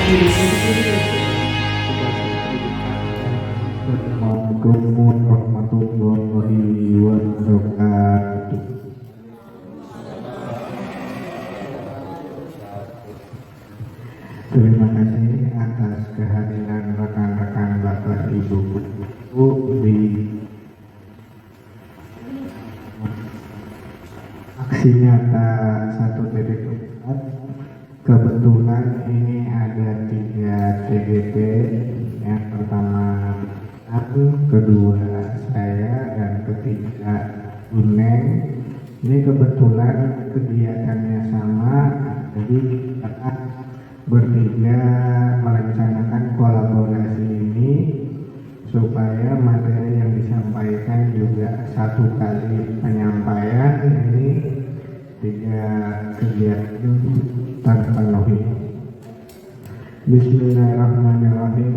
Assalamualaikum warahmatullahi wabarakatuh. Terima kasih atas kehadiran rekan-rekan Bapak Ibu di aksi nyata 1.4. Kebetulan ini ada 3 TGP. Yang pertama aku, kedua saya, dan ketiga Uneng. Ini kebetulan kegiatannya sama, jadi kita bertiga merencanakan kolaborasi ini supaya materi yang disampaikan juga satu kali penyampaian. Ini 3 kegiatan terpenuhi. Bismillahirrahmanirrahim.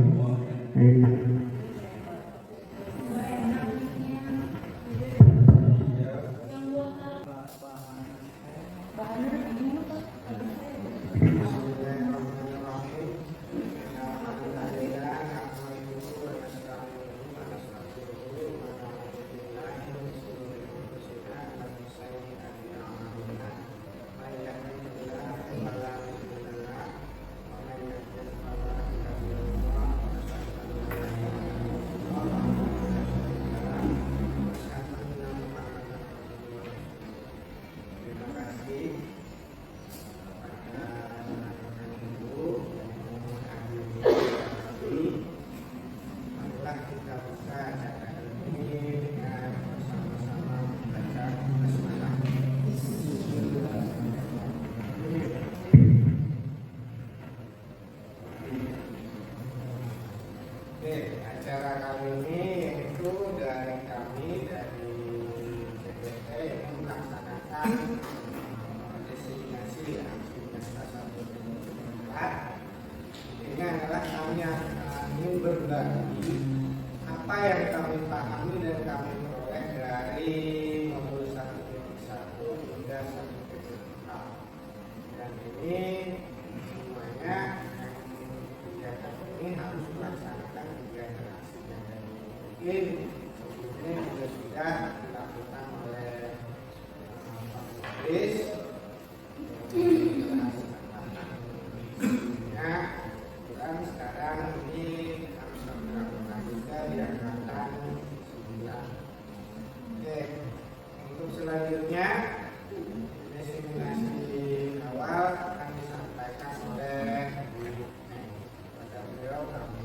Acara kali ini itu dari kami dari CPT yang melaksanakan destinasi ini adalah kami ingin berbagi apa yang kami pahami dan kami peroleh dari modul 1.1 hingga 1.4. Dan ini semuanya kegiatan ini harus melaksanakan generasi yang mungkin ini sudah dilakukan oleh Pak Idris. Dan sekarang ini harus dilakukan juga di angkatan 9. Oke, untuk selanjutnya destinasi awal akan disampaikan oleh pada beliau kami.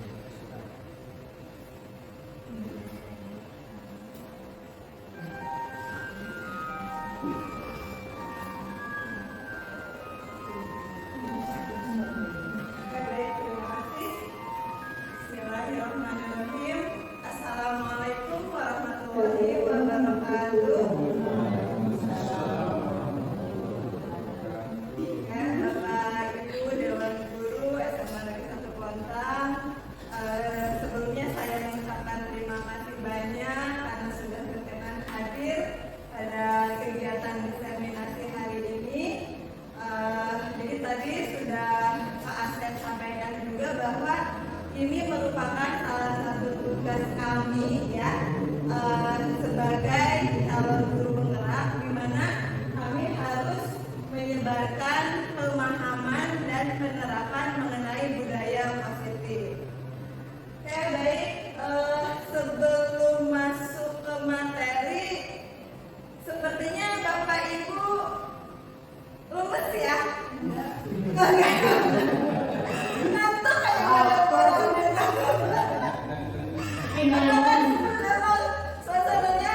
Assalamualaikum warahmatullahi wabarakatuh. Bapak Ibu Dewan Guru SMA Negeri 1 Pontang, sebelumnya saya mengucapkan terima kasih banyak karena sudah berkenan hadir pada kegiatan diseminasi hari ini. Jadi tadi sudah Pak Asep sampaikan juga bahwa ini merupakan salah satu tugas kami ya sebagai calon guru penggerak, di mana kami harus menyebarkan pemahaman dan penerapan mengenai budaya positif. Oke, baik, sebelum masuk ke materi, sepertinya Bapak Ibu lemes ya? Ngantuk suasananya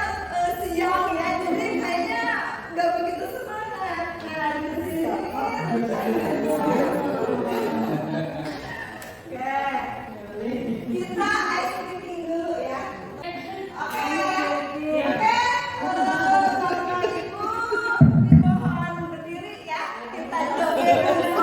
siang ya, jadi kayaknya nggak begitu semangat. Nah, di sini oke, kita ice breaking dulu ya. Oke, Bapak Ibu dimohon berdiri ya, kita joget dulu.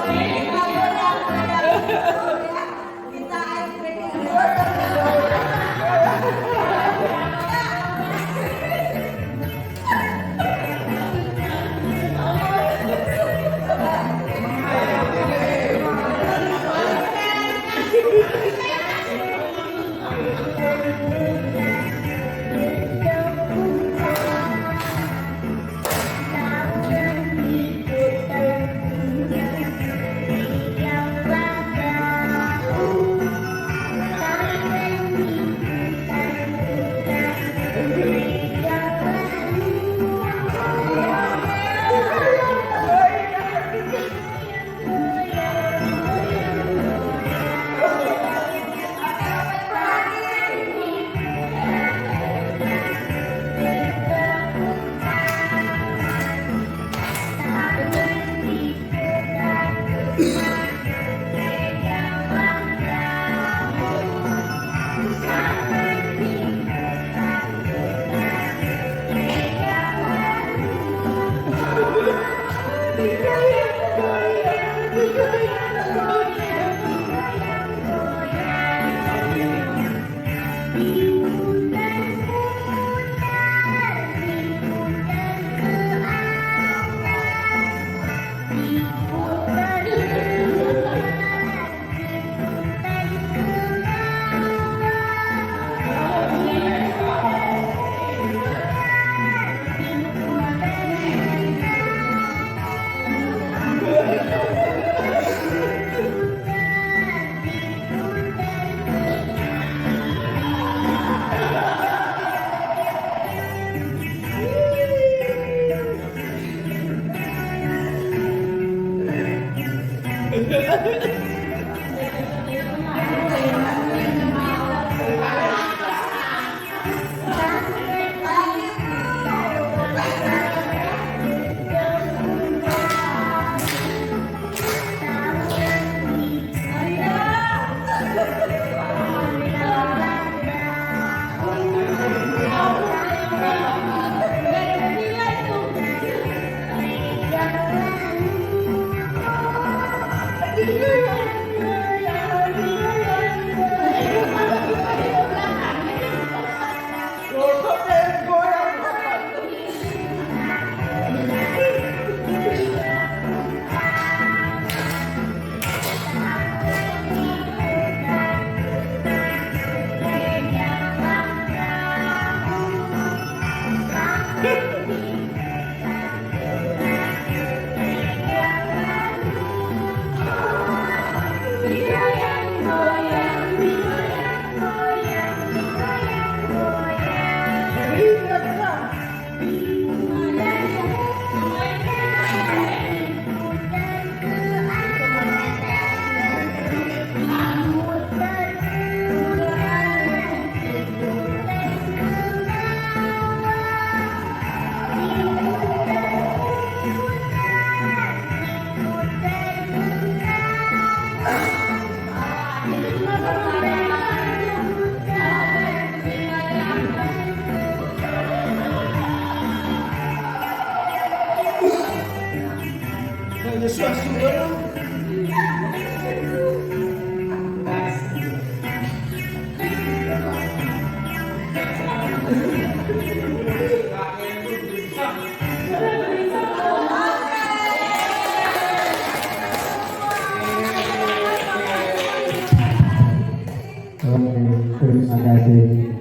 Terima kasih.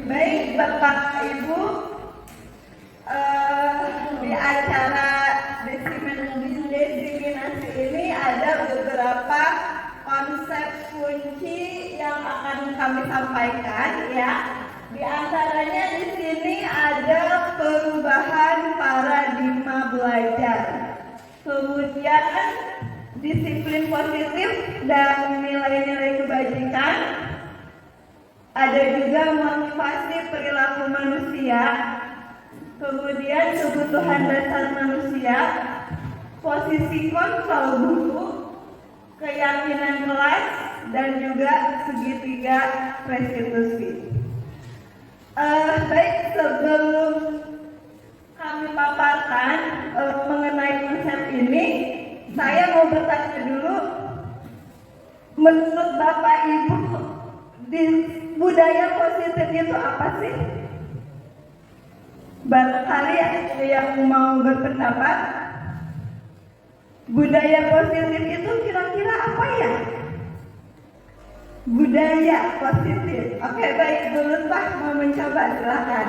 Baik Bapak Ibu, di acara desiminasi ini ada beberapa konsep kunci yang akan kami sampaikan ya. Di antaranya di sini ada perubahan paradigma belajar, kemudian disiplin positif dan nilai-nilai kebajikan, ada juga motivasi perilaku manusia, kemudian kebutuhan dasar manusia, posisi kontrol guru, keyakinan kelas, dan juga segitiga restitusi. Baik, sebelum kami paparkan mengenai konsep ini, saya mau bertanya dulu, menurut Bapak Ibu, budaya positif itu apa sih? Barangkali ada yang mau berpendapat, budaya positif itu kira-kira apa ya? Budaya positif. Oke, baik, Bu Lutfah mau mencoba, silakan.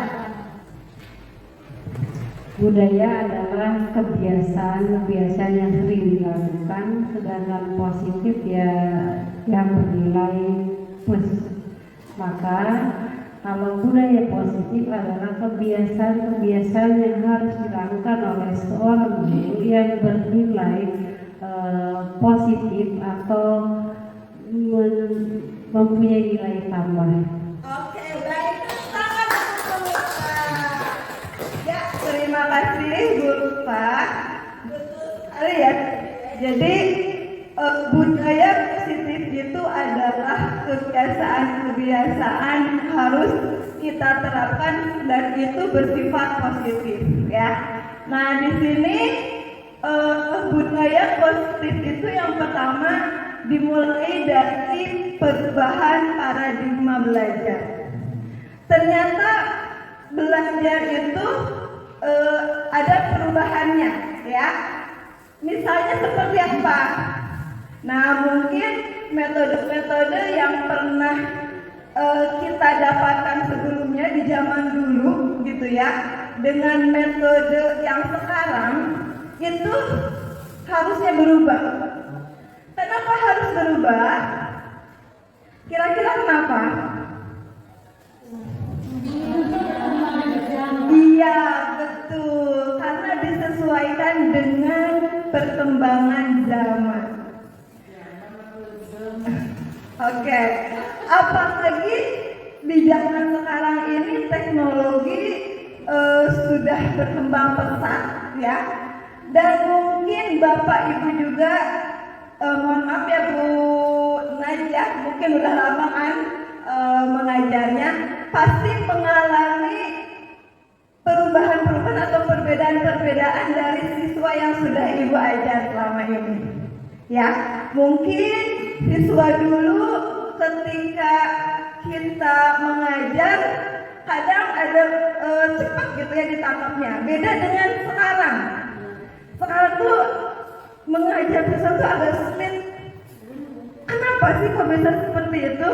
Budaya adalah kebiasaan yang sering dilakukan, sedangkan positif ya yang bernilai plus. Maka kalau budaya positif adalah kebiasaan yang harus dilakukan oleh seorang guru yang bernilai positif atau mempunyai nilai tambah. Oke, baik. Tangan untuk ya, terima kasih Bu Lutfah. Betul sekali ya. Jadi budaya positif itu adalah kebiasaan harus kita terapkan dan itu bersifat positif ya. Nah, di sini budaya positif itu yang pertama dimulai dari perubahan paradigma belajar. Ternyata belajar itu ada perubahannya ya. Misalnya seperti apa? Nah, mungkin metode-metode yang pernah kita dapatkan sebelum zaman dulu gitu ya dengan metode yang sekarang itu harusnya berubah. Kenapa harus berubah? Kira-kira kenapa? Iya, betul. Karena disesuaikan dengan perkembangan zaman. Oke. Apalagi di zaman sekarang ini teknologi sudah berkembang pesat ya. Dan mungkin Bapak Ibu juga mohon maaf ya Bu Najah, mungkin udah lama kan mengajarnya, pasti mengalami perubahan-perubahan atau perbedaan-perbedaan dari siswa yang sudah Ibu ajar selama ini. Ya, mungkin siswa dulu ketika kita mengajar kadang ada cepat gitu ya ditangkapnya. Beda dengan sekarang. Sekarang tuh mengajar sesuatu agak sulit. Kenapa sih kok bisa seperti itu?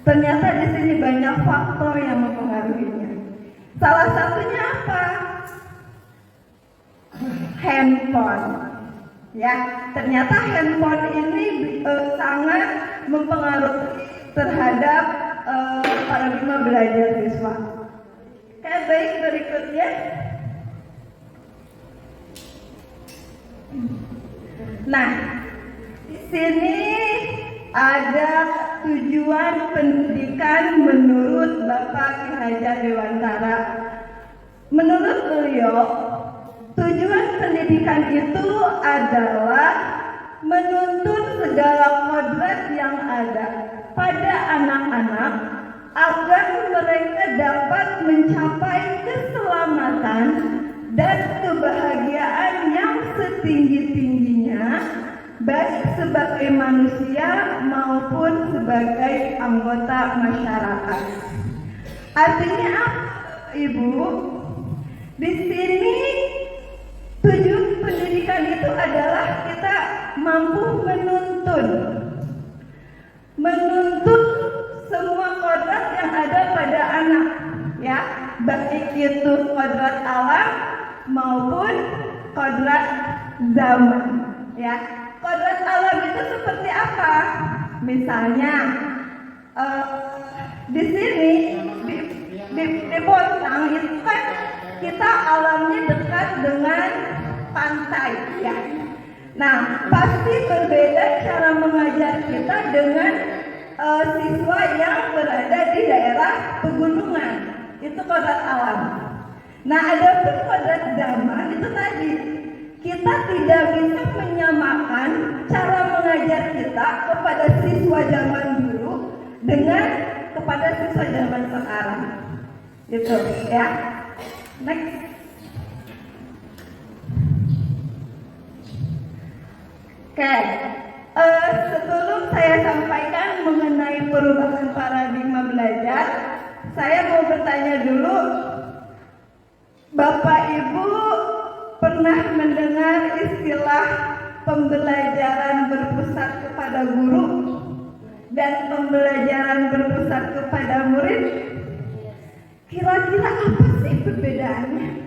Ternyata di sini banyak faktor yang mempengaruhinya. Salah satunya apa? Handphone. Ya, ternyata handphone ini sangat mempengaruhi terhadap paradigma belajar siswa. Oke, baik, berikutnya. Nah, di sini ada tujuan pendidikan menurut Bapak Ki Hajar Dewantara. Menurut beliau, tujuan pendidikan itu adalah menuntun segala kodrat yang ada pada anak-anak agar mereka dapat mencapai keselamatan dan kebahagiaan yang setinggi-tingginya baik sebagai manusia maupun sebagai anggota masyarakat. Artinya apa, Ibu? Di sini tujuan pendidikan itu adalah kita mampu menuntun semua kodrat yang ada pada anak, ya, baik itu kodrat alam maupun kodrat zaman, ya. Kodrat alam itu seperti apa? Misalnya di sini di Bontang itu kan kita alamnya dekat dengan pantai, ya. Nah, pasti berbeda cara mengajar kita dengan siswa yang berada di daerah pegunungan. Itu kodrat alam. Nah, ada pun kodrat zaman itu tadi. Kita tidak bisa menyamakan cara mengajar kita kepada siswa zaman dulu dengan kepada siswa zaman sekarang. Gitu, ya. Next. Oke, sebelum saya sampaikan mengenai perubahan paradigma belajar, saya mau bertanya dulu, Bapak Ibu pernah mendengar istilah pembelajaran berpusat kepada guru dan pembelajaran berpusat kepada murid? Kira-kira apa sih perbedaannya?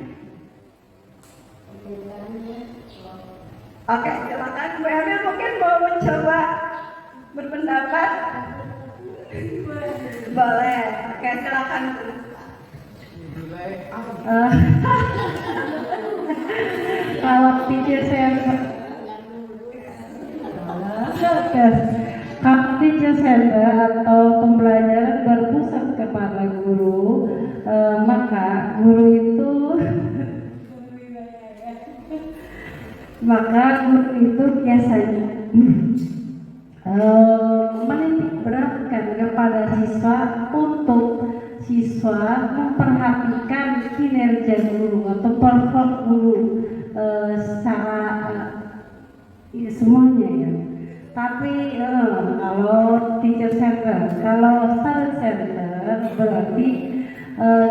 Oke, silakan Bu Emil mungkin mau mencoba berpendapat. Boleh. Oke, silakan. Kalau teacher center, kalau teacher center atau pembelajaran berpusat kepada guru, maka guru itu biasanya menitik beratkan kepada siswa untuk siswa memperhatikan kinerja guru atau perform guru secara semuanya ya. Tapi kalau teacher center, kalau student center berarti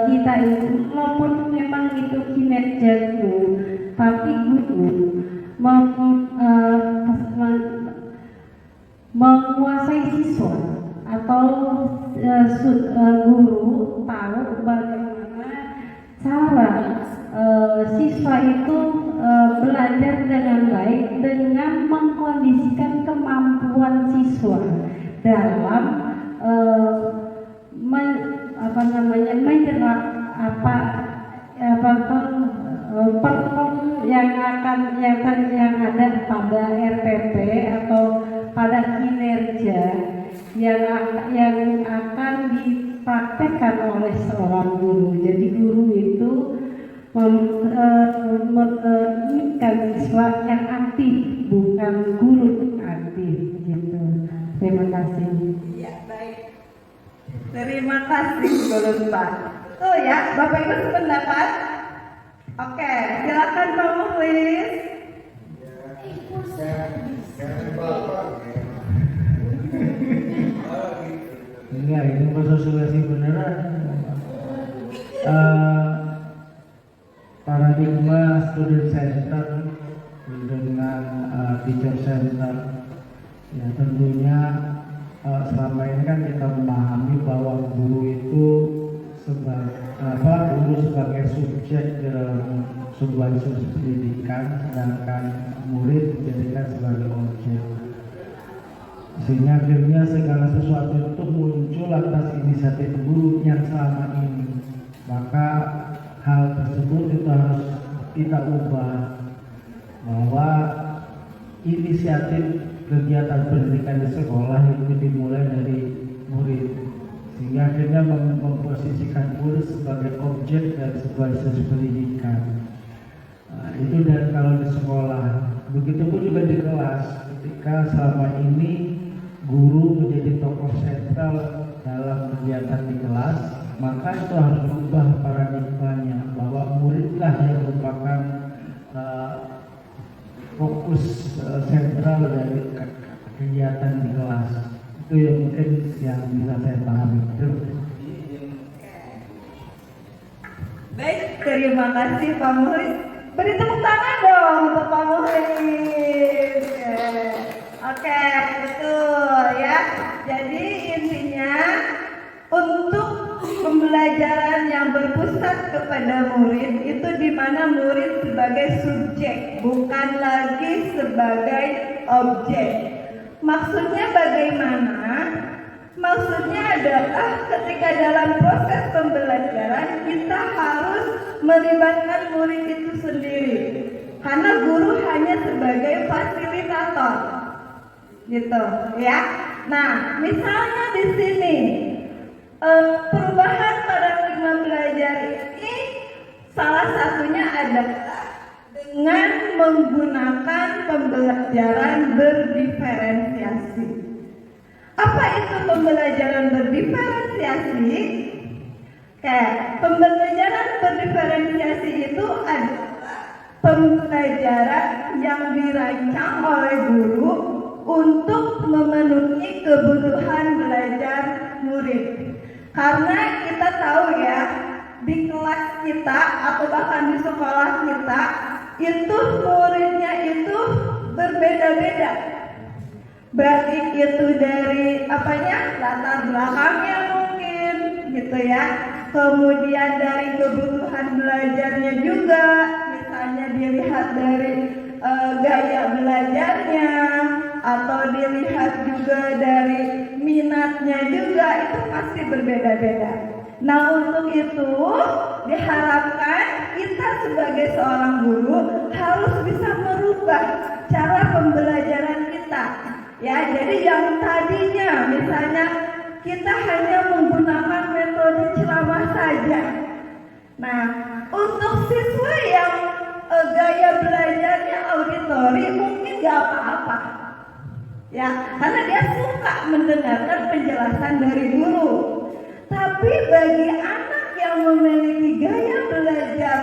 kita itu walaupun memang itu kinerja guru, tapi guru menguasai siswa atau guru tahu bagaimana cara siswa itu belajar dengan baik dengan mengkondisikan kemampuan siswa dalam menyerap perform yang ada pada RPP atau pada kinerja yang akan dipraktekkan oleh seorang guru. Jadi guru itu menginginkan siswa yang aktif, bukan guru aktif gitu. Terima kasih. Ya, baik. Terima kasih Guru Pak. Tuh ya, Bapak Ibu sependapat? Oke, silakan Pak Mukhlis. Enggak, ini bersosialisasi beneran. Paradigma student center dengan teacher center, ya tentunya selama ini kan kita memahami bahwa guru itu guru sebagai subjek dalam sebuah institusi pendidikan, sedangkan murid dijadikan sebagai objek. Sehingga akhirnya segala sesuatu itu muncul atas inisiatif guru yang selama ini. Maka hal tersebut itu harus kita ubah, bahwa inisiatif kegiatan pendidikan di sekolah itu dimulai dari murid, sehingga akhirnya memposisikan murid sebagai objek dari sebuah institusi pendidikan. Itu dan kalau di sekolah, begitupun juga di kelas, ketika selama ini guru menjadi tokoh sentral dalam kegiatan di kelas, maka itu harus berubah paradigmanya, bahwa muridlah yang merupakan fokus sentral dari kegiatan di kelas. Itu yang mungkin yang bisa saya pahami. Baik, terima kasih Pak Mukhlis. Beri tepuk tangan dong untuk Pak Mukhlis. Oke, betul ya. Jadi intinya untuk pembelajaran yang berpusat kepada murid itu di mana murid sebagai subjek, bukan lagi sebagai objek. Maksudnya bagaimana? Maksudnya adalah ketika dalam proses pembelajaran kita harus melibatkan murid itu sendiri, karena guru hanya sebagai fasilitator, gitu ya. Nah, misalnya di sini perubahan paradigma belajar ini salah satunya adalah dengan menggunakan pembelajaran berdiferensiasi. Apa itu pembelajaran berdiferensiasi? Pembelajaran berdiferensiasi itu adalah pembelajaran yang dirancang oleh guru untuk memenuhi kebutuhan belajar murid. Karena kita tahu ya, di kelas kita atau bahkan di sekolah kita itu muridnya itu berbeda-beda. Baik itu dari latar belakangnya mungkin gitu ya. Kemudian dari kebutuhan belajarnya juga, misalnya dilihat dari gaya belajarnya, atau dilihat juga dari minatnya juga, itu pasti berbeda-beda. Nah, untuk itu diharapkan kita sebagai seorang guru harus bisa merubah cara pembelajaran kita. Ya, jadi yang tadinya misalnya kita hanya menggunakan metode ceramah saja. Nah, untuk siswa yang gaya belajarnya auditori mungkin gak apa-apa. Ya, karena dia suka mendengarkan penjelasan dari guru. Tapi bagi anak yang memiliki gaya belajar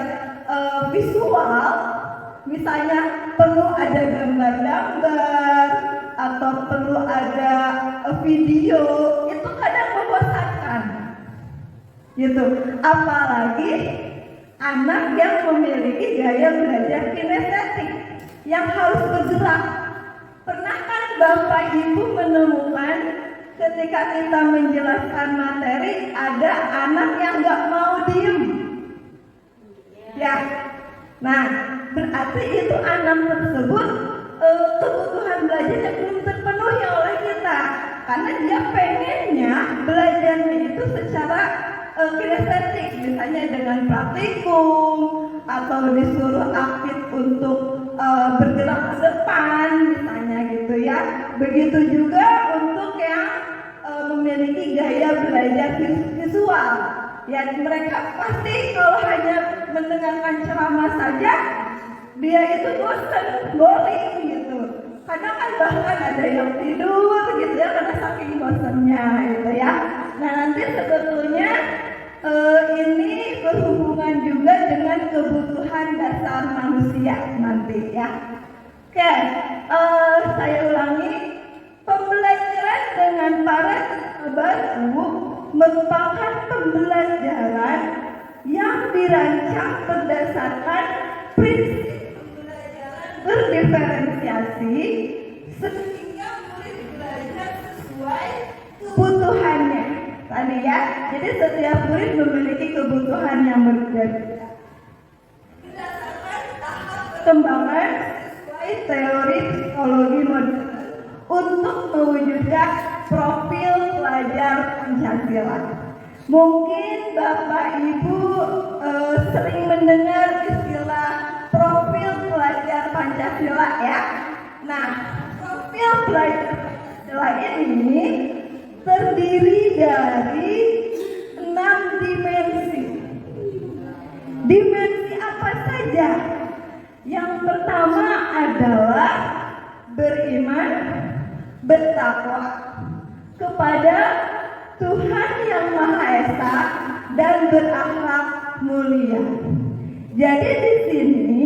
visual, misalnya perlu ada gambar-gambar atau perlu ada video, itu kadang membosankan. Gitu. Apalagi anak yang memiliki gaya belajar kinestetik yang harus bergerak. Pernahkah Bapak Ibu menemukan ketika kita menjelaskan materi ada anak yang nggak mau diem, ya. Nah, berarti itu anak tersebut kebutuhan belajarnya belum terpenuhi oleh kita, karena dia pengennya belajarnya itu secara kinestetik, misalnya dengan praktikum atau disuruh aktif untuk bergerak ke depan, misalnya gitu ya. Begitu juga untuk yang memiliki gaya belajar visual. Ya, mereka pasti kalau hanya mendengarkan ceramah saja, dia itu bosan, boring gitu. Kadang kan bahkan ada yang tidur gitu ya, karena saking bosannya gitu ya. Nah, nanti sebetulnya ini berhubungan juga dengan kebutuhan dasar manusia nanti ya. Oke, saya ulangi. Pembelajaran dengan para baru merupakan pembelajaran yang dirancang berdasarkan prinsip pembelajaran berdiferensiasi sehingga murid belajar sesuai kebutuhannya. Tadi ya, jadi setiap murid memiliki kebutuhan yang berbeda. Berdasarkan tahap perkembangan sesuai teori psikologi modern untuk mewujudkan profil pelajar Pancasila. Mungkin Bapak Ibu sering mendengar istilah profil pelajar Pancasila ya. Nah, profil pelajar Pancasila ini terdiri dari 6 dimensi. Dimensi apa saja? Yang pertama adalah beriman, bertakwa kepada Tuhan Yang Maha Esa dan berakhlak mulia. Jadi di sini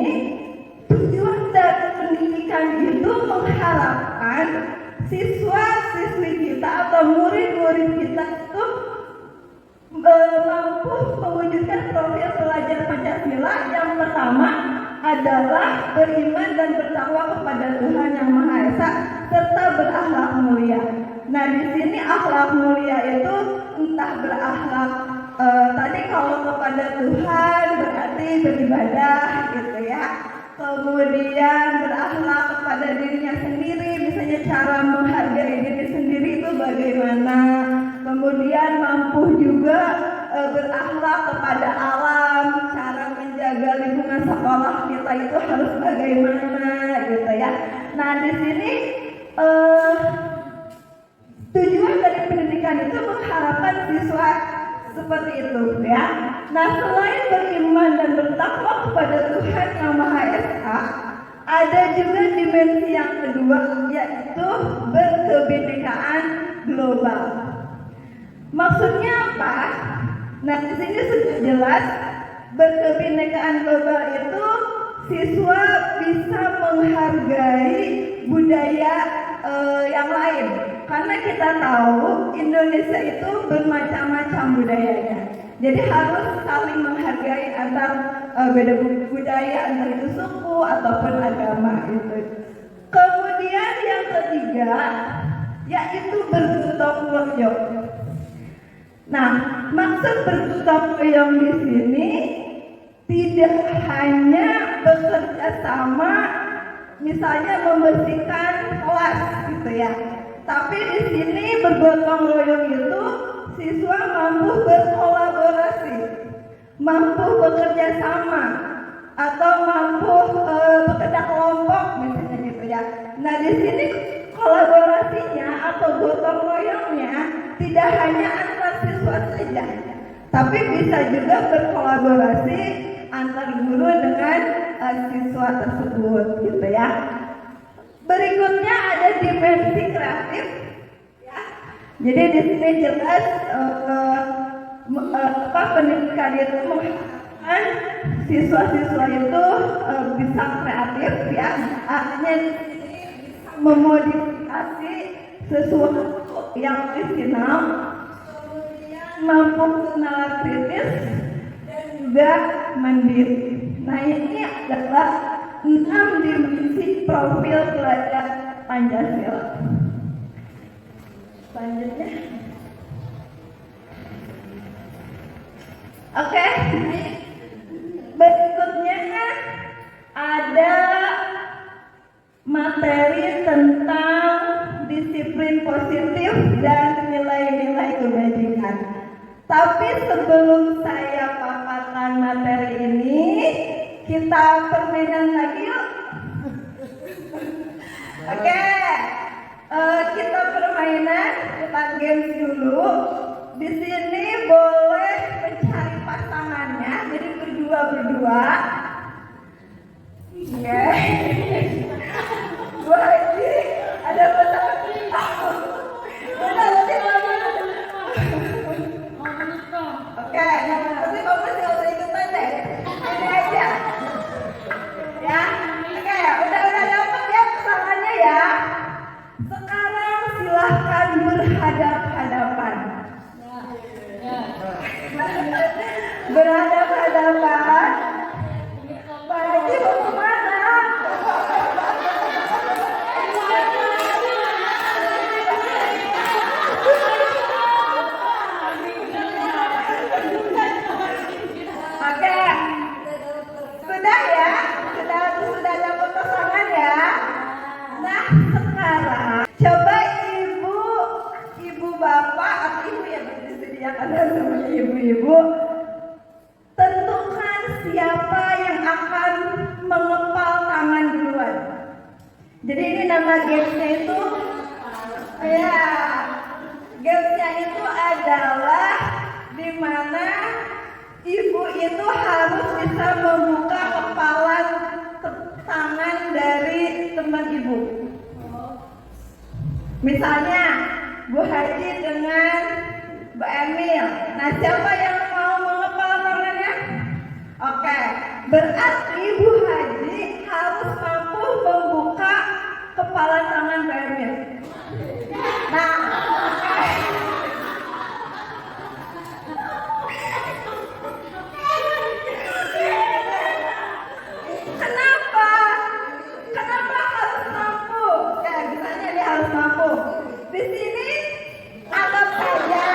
tujuan dari pendidikan itu mengharapkan siswa-siswi kita atau murid-murid kita itu mampu mewujudkan profil pelajar Pancasila. Yang pertama adalah beriman dan bertakwa kepada Tuhan Yang Maha Esa serta berakhlak mulia. Nah, di sini akhlak mulia itu entah berakhlak tadi kalau kepada Tuhan berarti beribadah gitu ya. Kemudian berakhlak kepada dirinya sendiri, misalnya cara menghargai diri sendiri itu bagaimana. Kemudian mampu juga berakhlak kepada alam, cara menjaga lingkungan sekolah kita itu harus bagaimana gitu ya. Nah, di sini tujuan dari pendidikan itu mengharapkan siswa seperti itu ya. Nah, selain beriman dan bertakwa kepada Tuhan Yang Maha Esa, ada juga dimensi yang kedua, yaitu berkebinekaan global. Maksudnya apa? Nah, di sini sudah jelas berkebinekaan global itu siswa bisa menghargai budaya yang lain. Karena kita tahu Indonesia itu bermacam-macam budayanya. Jadi harus saling menghargai antar beda budaya, entah itu suku ataupun agama itu. Kemudian yang ketiga yaitu bergotong royong. Nah, maksud bergotong royong di sini tidak hanya bekerja sama, misalnya membersihkan kelas gitu ya. Tapi di sini bergotong royong itu siswa mampu berkolaborasi, mampu bekerja sama, atau mampu bekerja kelompok misalnya gitu ya. Nah, di sini kolaborasinya atau gotong royongnya tidak hanya antar siswa saja, tapi bisa juga berkolaborasi antar guru dengan siswa tersebut gitu ya. Berikutnya ada dimensi kreatif ya. Jadi di sini jelas pendidikan itu mengharapkan siswa-siswa itu bisa kreatif ya. Artinya memodifikasi sesuatu yang original, kemudian mampu bernalar kritis dan juga mandiri. Nah, ini adalah 6 dimensi profil pelajar Pancasila. Selanjutnya. Oke, berikutnya ada materi tentang disiplin positif dan nilai-nilai kebajikan. Tapi sebelum saya paparkan materi ini, kita permainan lagi yuk. Oke, kita permainan, kita games dulu. Di sini boleh mencari pasangannya, jadi berdua. Oke. Bu Haji, ada pasangan kita. Oke, tapi kamu nggak usah ikutan deh. Ini aja. Ya, oke, udah dapat ya pasangannya ya. Sekarang silahkan berhadap-hadapan. Berhadap-hadapan. Pak Haji mau kemana? Oke, sudah ya, sudah dapat pasangan ya. Nah sekarang coba ibu bapak atau ibu yang disediakan sama ibu-ibu, tentukan siapa yang akan mengepal tangan duluan. Jadi ini nama gamesnya itu, ya, gamesnya itu adalah dimana ibu itu harus bisa membuka kepalan tangan dari teman ibu. Misalnya Bu Haji dengan Bu Emil. Nah, siapa yang mau mengepal tangannya? Oke, berarti Bu Haji harus mampu membuka kepala tangan Bu Emil. Nah, Kenapa harus mampu? Ya, misalnya dia harus mampu. Di sini anggap saja,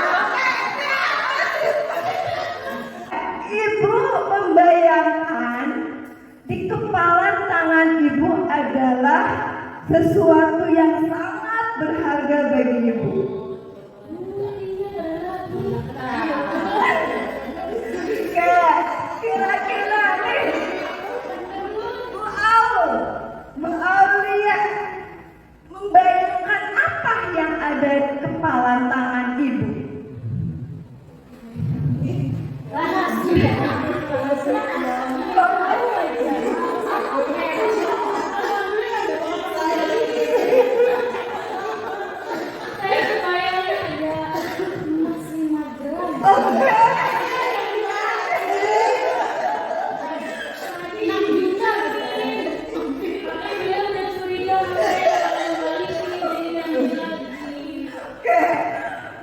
ibu membayangkan di kepala tangan ibu adalah sesuatu yang sangat berharga bagi ibu. Kira-kira nih, Bu Aulia membayangkan apa yang ada di kepala tangan ibu?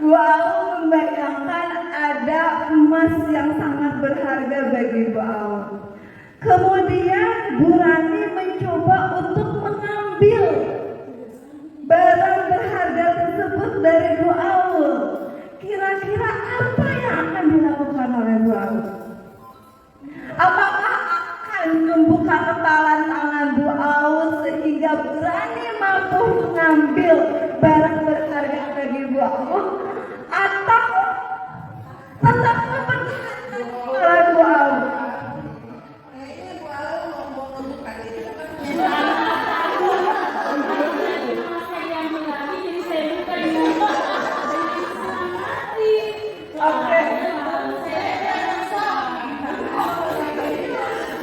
Wow, membayangkan ada emas yang sangat berharga bagi Bu Aul. Kemudian Bu Rani mencoba untuk mengambil barang berharga tersebut dari Bu Aul. Kira-kira apa yang akan dilakukan oleh Bu Aul? Apakah akan membuka kepalan tangan Bu Aul sehingga Bu Rani mampu mengambil barang berharga bagi Bu Aul? Atau tetap mempertahankan Bu Aul?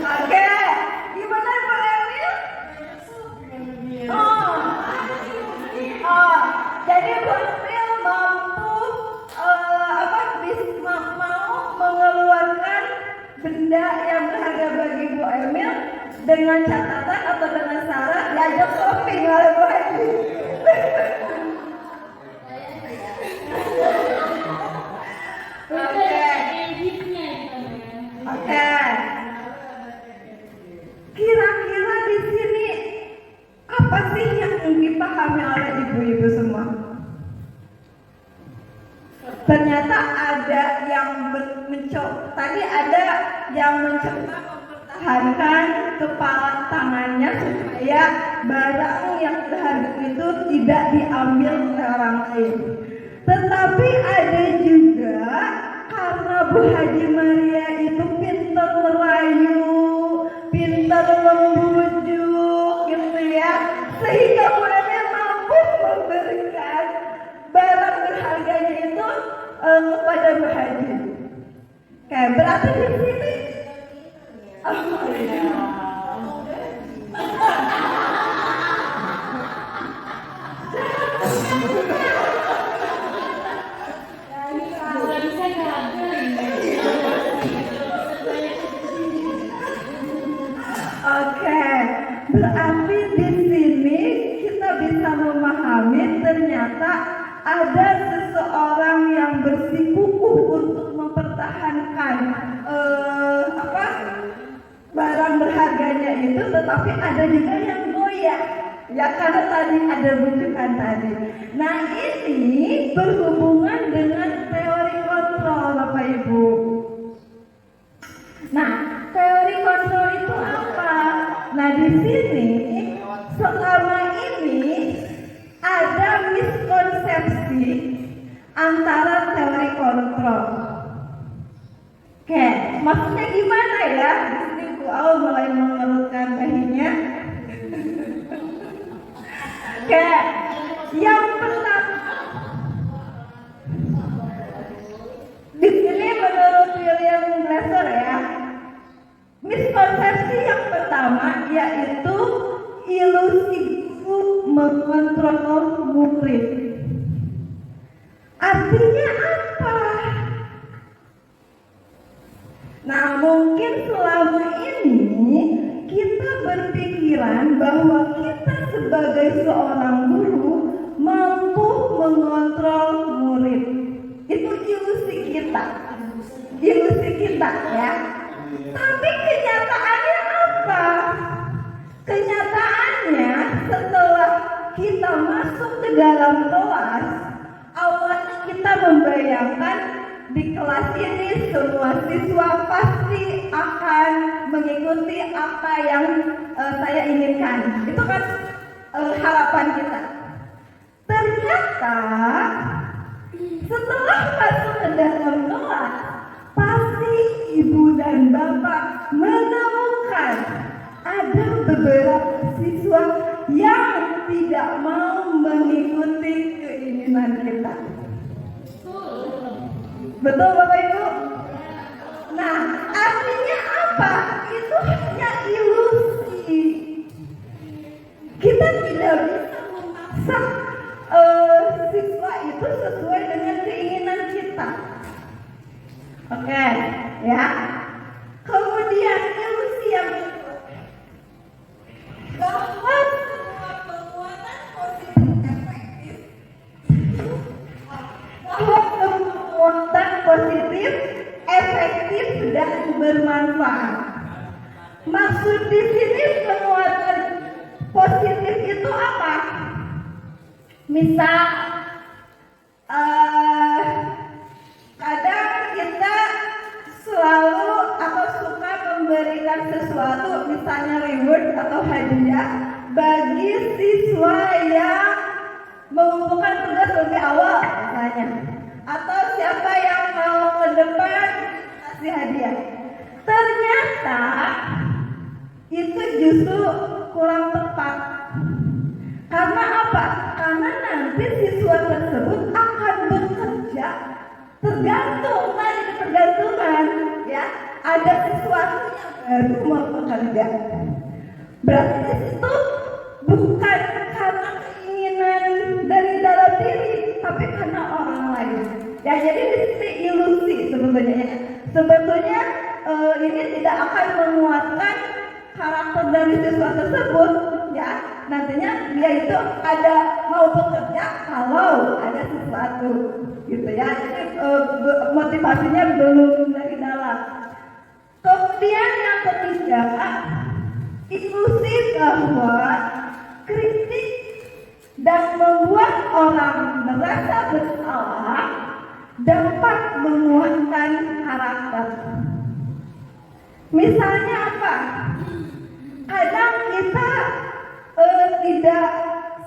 Oke, gimana Bu Emil? Jadi Bu Emil mampu mau mengeluarkan benda yang berharga bagi Bu Emil dengan catatan atau dengan syarat diajak shopping oleh Bu Emil. Oke. Kira-kira di sini apa sih yang dipahami oleh ibu-ibu semua? tadi ada yang mencoba mempertahankan kepala tangannya supaya barang yang berharga itu tidak diambil oleh orang lain. Tetapi ada juga karena Bu Haji Maria itu pintar merayu, pintar membujuk gitu ya, sehingga Maria mampu memberikan barang berharganya itu kepada Bu Haji. Oke, berarti di sini berarti di sini kita bisa memahami ternyata ada seseorang yang bersikukuh untuk mempertahankan barang berharganya itu, tetapi ada juga yang goyah ya karena tadi ada bujukan tadi. Nah, ini berhubungan dengan teori kontrol Bapak Ibu. Nah, teori kontrol itu apa? Nah, di sini selama ini ada miskonsepsi antara teori kontrol. Oke, maksudnya gimana ya? Di sini Bu Au mulai mengerutkan dahinya. Oke, yang pertama di sini menurut William Glasser ya, miskonsepsi yang pertama yaitu ilusi guru mengontrol murid. Artinya apa? Nah, mungkin selama ini kita berpikiran bahwa kita sebagai seorang guru mampu mengontrol murid. Itu ilusi kita ya. Tapi kenyataannya apa? Kenyataannya setelah kita masuk ke dalam kelas, awalnya kita membayangkan di kelas ini semua siswa pasti akan mengikuti apa yang saya inginkan. Itu kan harapan kita. Ternyata setelah masuk ke dalam kelas, pasti ibu dan bapak menemukan ada beberapa siswa yang tidak mau mengikuti keinginan kita. Betul Bapak Ibu? Nah, artinya apa? Itu hanya ilusi. Kita tidak bisa memaksa siswa itu sesuai dengan keinginan kita. Oke, ya. Kemudian ilusi yang kedua, bahwa semua penguatan positif efektif, bahwa penguatan positif efektif dan bermanfaat. Maksud di sini penguatan positif itu apa? Misal kadang kita selalu atau suka memberikan sesuatu, misalnya reward atau hadiah bagi siswa yang mengumpulkan tugas lebih awal misalnya, atau siapa yang mau ke depan kasih hadiah. Ternyata itu justru kurang tepat. Karena apa? Karena nanti siswa tersebut akan bekerja tergantung, tadi ketergantungan ya. Ada sesuatu yang baru mau bekerja. Berarti itu bukan karena keinginan dari dalam diri, tapi karena orang lain. Ya, jadi di sini ilusi sebetulnya. Sebetulnya ini tidak akan menguatkan karakter dari siswa tersebut, ya. Nantinya dia itu ada mau bekerja kalau ada sesuatu, gitu ya. Jadi motivasinya belum dari dalam. Kemudian yang ketiga, ilusi bahwa kritik dan membuat orang merasa bersalah dapat menguatkan karakter. Misalnya apa? Kadang kita tidak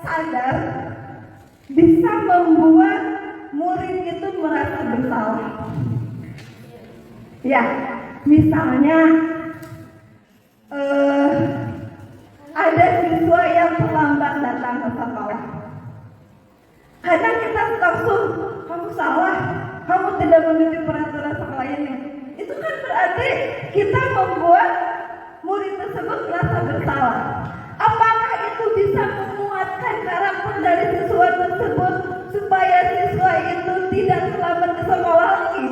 sadar bisa membuat murid itu merasa bersalah. Ya, misalnya ada siswa yang terlambat datang ke sekolah. Kadang kita langsung, kamu salah, kamu tidak mengikuti peraturan sekolah ini. Itu kan berarti kita membuat murid tersebut merasa bersalah. Apakah itu bisa menguatkan karakter dari siswa tersebut supaya siswa itu tidak terlambat ke sekolah lagi?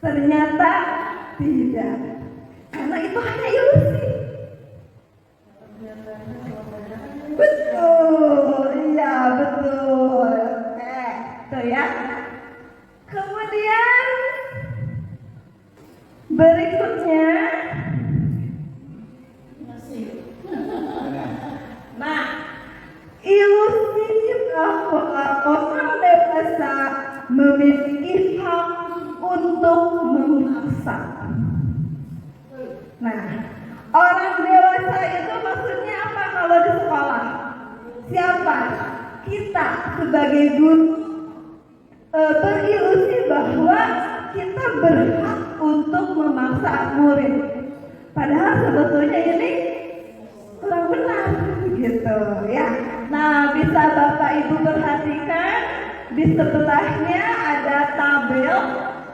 Ternyata tidak, karena itu hanya ilusi. Betul, iya betul. Tuh ya. Kemudian berikutnya, nah, ilusi bahwa orang dewasa memiliki hak untuk memaksa. Nah, orang dewasa itu maksudnya apa kalau di sekolah? Siapa? Kita sebagai guru berilusi bahwa kita berhak untuk memaksa murid. Padahal sebetulnya ini kurang benar gitu ya. Nah, bisa Bapak Ibu perhatikan di sebelahnya ada tabel.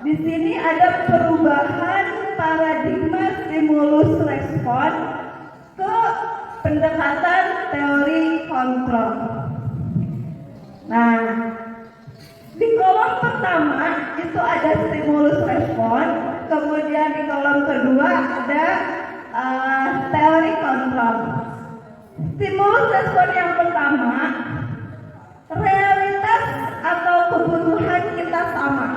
Di sini ada perubahan paradigma stimulus respon ke pendekatan teori kontrol. Nah, di kolom pertama itu ada stimulus respon, kemudian di kolom kedua ada teori kontrol. Stimulus respon yang pertama, realitas atau kebutuhan kita sama.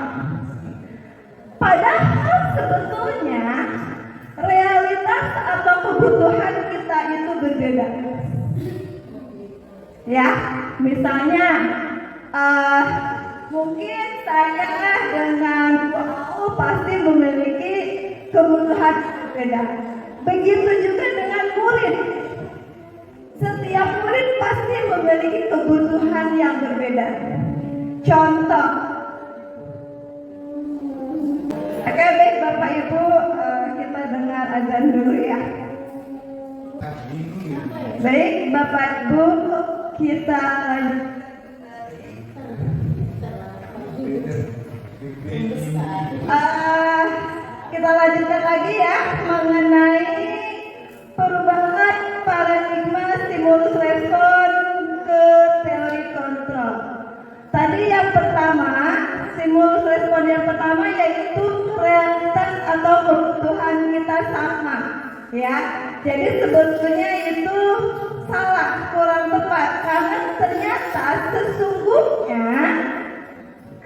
Padahal sebetulnya realitas atau kebutuhan kita itu berbeda. Ya, misalnya mungkin saya dengan pasti memiliki kebutuhan berbeda. Begitu juga dengan murid. Setiap murid pasti memiliki kebutuhan yang berbeda. Contoh, oke, baik Bapak Ibu, kita dengar azan dulu ya. Baik Bapak Ibu, kita lanjut. Kita lanjutkan lagi ya mengenai perubahan paradigma stimulus respon ke teori kontrol. Tadi yang pertama, stimulus respon yang pertama yaitu realitas atau kebutuhan kita sama, ya. Jadi sebetulnya itu salah, kurang tepat karena ternyata sesungguhnya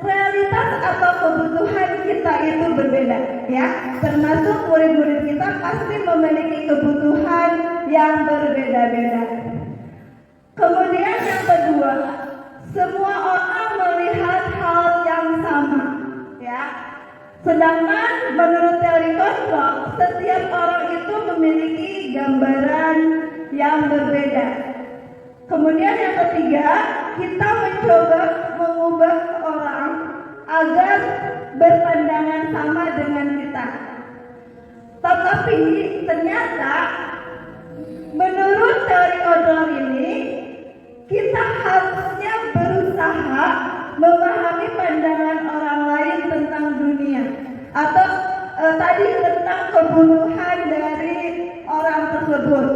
realitas atau kebutuhan kita itu berbeda, ya. Termasuk murid-murid kita pasti memiliki kebutuhan yang berbeda-beda. Kemudian yang kedua, semua orang melihat hal yang sama, ya. Sedangkan menurut teori kontrol, setiap orang itu memiliki gambaran yang berbeda. Kemudian yang ketiga, kita mencoba mengubah orang agar berpandangan sama dengan kita. Tetapi ternyata menurut teori kontrol ini, kita harusnya berusaha memahami pandangan orang lain tentang dunia atau tadi tentang kebutuhan dari orang tersebut.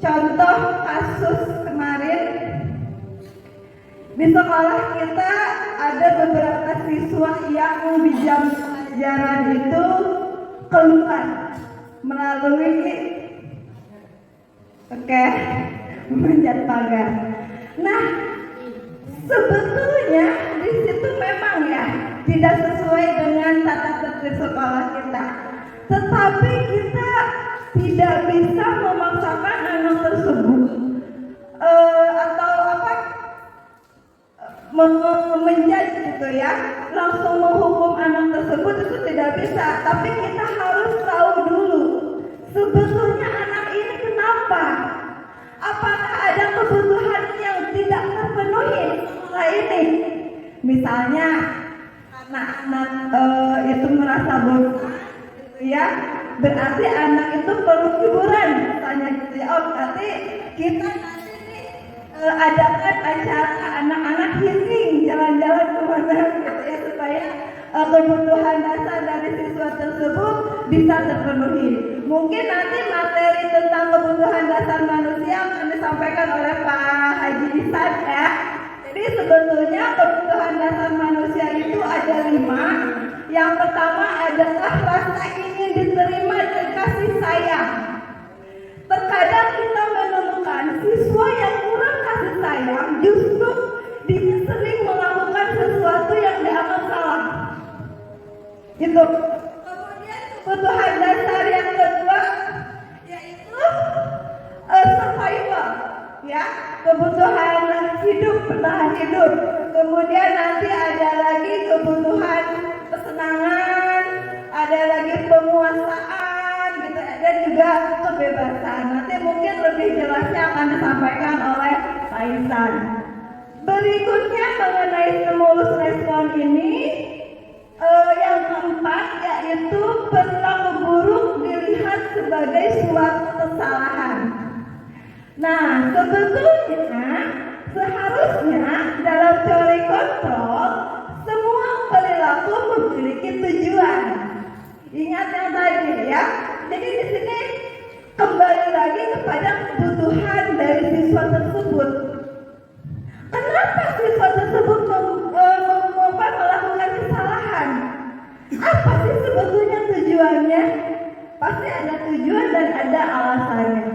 Contoh kasus kemarin di sekolah kita ada beberapa siswa yang di jam pelajaran itu keluar melalui memanjat pagar. Nah, sebetulnya di situ memang ya tidak sesuai dengan tata tertib sekolah kita. Tetapi kita tidak bisa memaksakan anak tersebut atau menjudge gitu ya, langsung menghukum anak tersebut itu tidak bisa. Tapi kita harus tahu dulu sebetulnya anak ini kenapa. Apakah ada kebutuhan yang tidak terpenuhi setelah ini? Misalnya anak-anak itu merasa bosan gitu ya, berarti anak itu perlu hiburan misalnya gitu ya. Oh berarti kita nanti nih adakan acara anak-anak healing, jalan-jalan kemana gitu ya, supaya kebutuhan dasar dari siswa tersebut bisa terpenuhi. Mungkin nanti materi tentang kebutuhan dasar manusia akan disampaikan oleh Pak Haji Isan ya. Jadi sebetulnya kebutuhan dasar manusia itu ada 5. Yang pertama adalah rasa ingin diterima dan kasih sayang. Terkadang kita menemukan siswa yang kurang kasih sayang, justru dia sering melakukan sesuatu yang dianggap salah. Itu. Kemudian kebutuhan dasar yang kedua yaitu survival, ya, kebutuhan hidup, bertahan hidup. Kemudian nanti ada lagi kebutuhan kesenangan, ada lagi penguasaan, gitu, dan juga kebebasan. Nanti mungkin lebih jelasnya akan disampaikan oleh Taisan. Berikutnya mengenai stimulus respon ini. Yang keempat yaitu perilaku buruk dilihat sebagai suatu kesalahan. Nah, sebetulnya seharusnya dalam teori kontrol semua perilaku memiliki tujuan. Ingat yang tadi ya. Jadi di sini kembali lagi kepada kebutuhan dari siswa tersebut. Kenapa siswa tersebut melakukan kesalahan? Apa sih sebetulnya tujuannya? Pasti ada tujuan dan ada alasannya.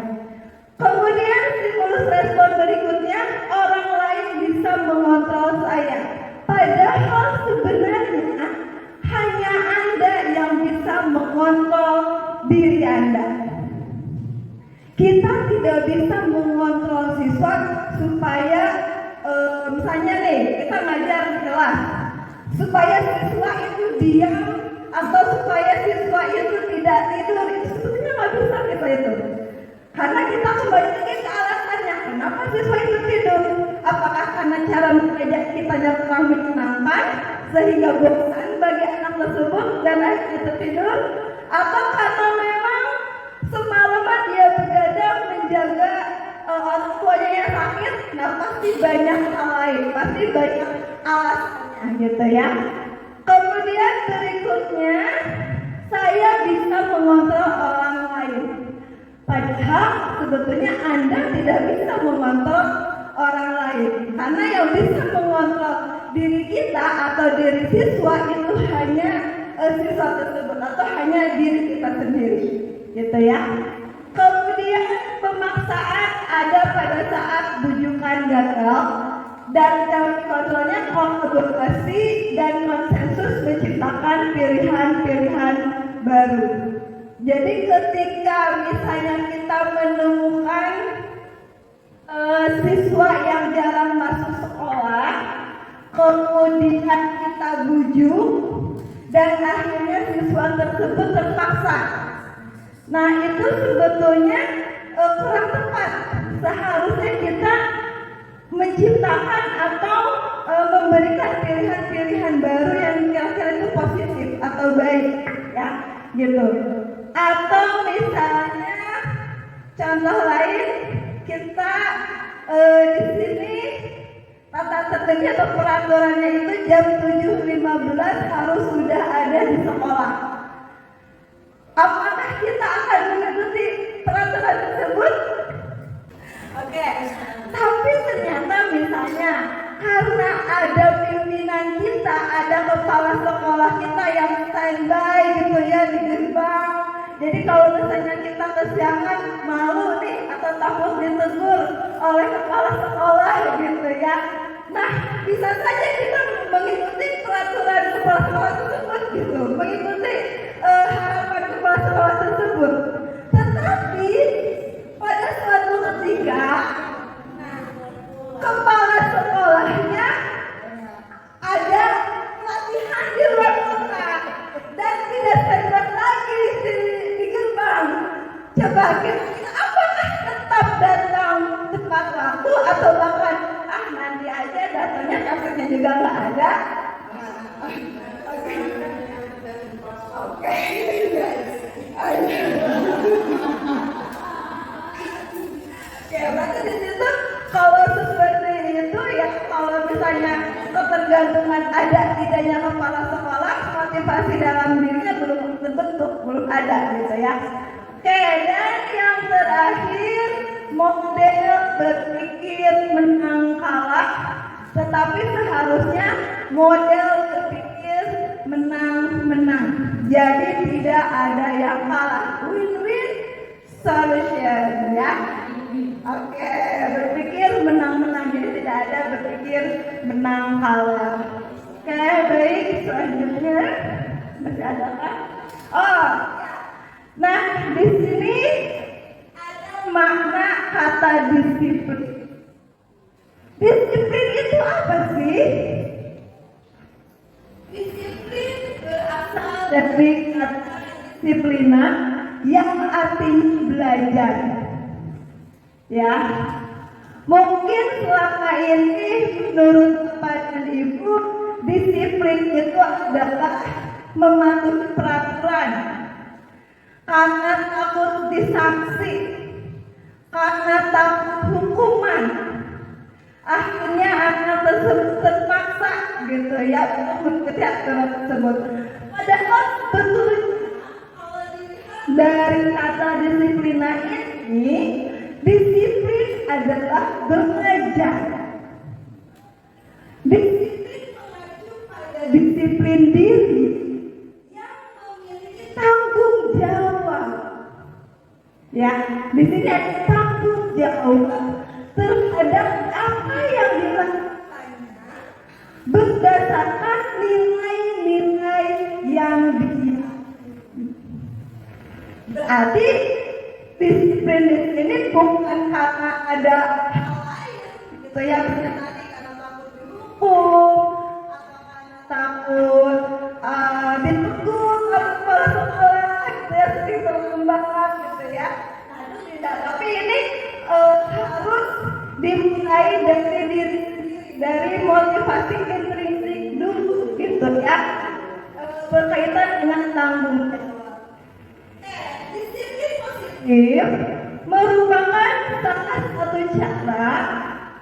Kemudian stimulus respon berikutnya, orang lain bisa mengontrol saya. Padahal sebenarnya hanya Anda yang bisa mengontrol diri Anda. Kita tidak bisa mengontrol siswa supaya misalnya nih kita ngajar di kelas supaya siswa itu diam atau supaya siswa itu tidak tidur, itu sebetulnya nggak bisa kita itu. Karena kita kembali lagi ke alasannya, kenapa siswa itu tidur? Apakah karena cara mengajar kita yang kurang menyenangkan sehingga bosan bagi anak tersebut dan akhirnya tidur? Atau karena memang semalaman dia begadang menjaga orang tuanya yang sakit? Nah pasti banyak hal lain, pasti banyak alasannya gitu ya. Kemudian berikutnya, saya bisa mengontrol orang lain. Padahal sebetulnya Anda tidak bisa mengontrol orang lain. Karena yang bisa mengontrol diri kita atau diri siswa itu hanya siswa tersebut atau hanya diri kita sendiri. Gitu ya. Kemudian pemaksaan ada pada saat bujukan gagal. Dan teori kontrolnya kolaborasi dan konsensus menciptakan pilihan-pilihan baru. Jadi ketika misalnya kita menemukan siswa yang jarang masuk sekolah, kemudian kita bujuk dan akhirnya siswa tersebut terpaksa. Nah itu sebetulnya kurang tepat. Seharusnya kita menciptakan atau memberikan pilihan-pilihan baru yang kira-kira itu positif atau baik, ya, gitu. Atau misalnya contoh lain, kita di sini tata tertibnya atau peraturannya itu jam 7.15 harus sudah ada di sekolah. Apakah kita akan mengikuti peraturan tersebut? Oke, tapi ternyata misalnya karena ada pimpinan kita, ada kepala sekolah kita yang standby gitu ya di gerbang. Jadi kalau misalnya kita kesiangan malu nih atau takut ditegur oleh kepala sekolah gitu ya. Nah bisa saja kita mengikuti peraturan kepala sekolah tersebut gitu, mengikuti harapan kepala sekolah tersebut. Tetapi pada suatu ketika kepala sekolahnya sebagai apakah tetap datang tepat waktu atau bahkan nanti aja datangnya kasetnya juga nggak ada. Oke. Ya, berarti di situ kalau seperti itu ya, kalau misalnya ketergantungan ada tidaknya kepala sekolah, motivasi dalam dirinya belum terbentuk, belum ada gitu ya. Oke, dan yang terakhir, model berpikir menang kalah, tetapi seharusnya model berpikir menang-menang. Jadi tidak ada yang kalah, win-win solution ya. Oke, berpikir menang-menang, jadi tidak ada berpikir menang kalah. Oke, baik, selanjutnya masih ada kan? Oh, nah di sini ada makna kata disiplin. Disiplin itu apa sih? Disiplin berasal dari kata disiplina yang artinya belajar. Ya, mungkin selama ini menurut Bapak dan Ibu, disiplin itu adalah mematuhi peraturan karena takut disanksi, karena takut hukuman. Akhirnya anak tersebut terpaksa gitu ya untuk mengikuti aturan tersebut. Padahal betul dari kata disiplina ini, disiplin adalah belajar. Disiplin mengacu pada disiplin diri yang memiliki tanggung jawab. Ya, di sini ada tanggung jawab terhadap apa yang dilakukannya berdasarkan nilai-nilai yang berarti disiplin ini bukan karena ada hal lain gitu ya, bisa tadi karena takut dihukum atau karena takut ditegur kepala sekolah gitu ya, sering berkembang gitu ya. Nah, itu tidak, tapi ini harus dimulai dari diri, dari motivasi intrinsik dulu gitu ya, berkaitan dengan tanggung jawab. Disiplin positif merupakan salah satu cara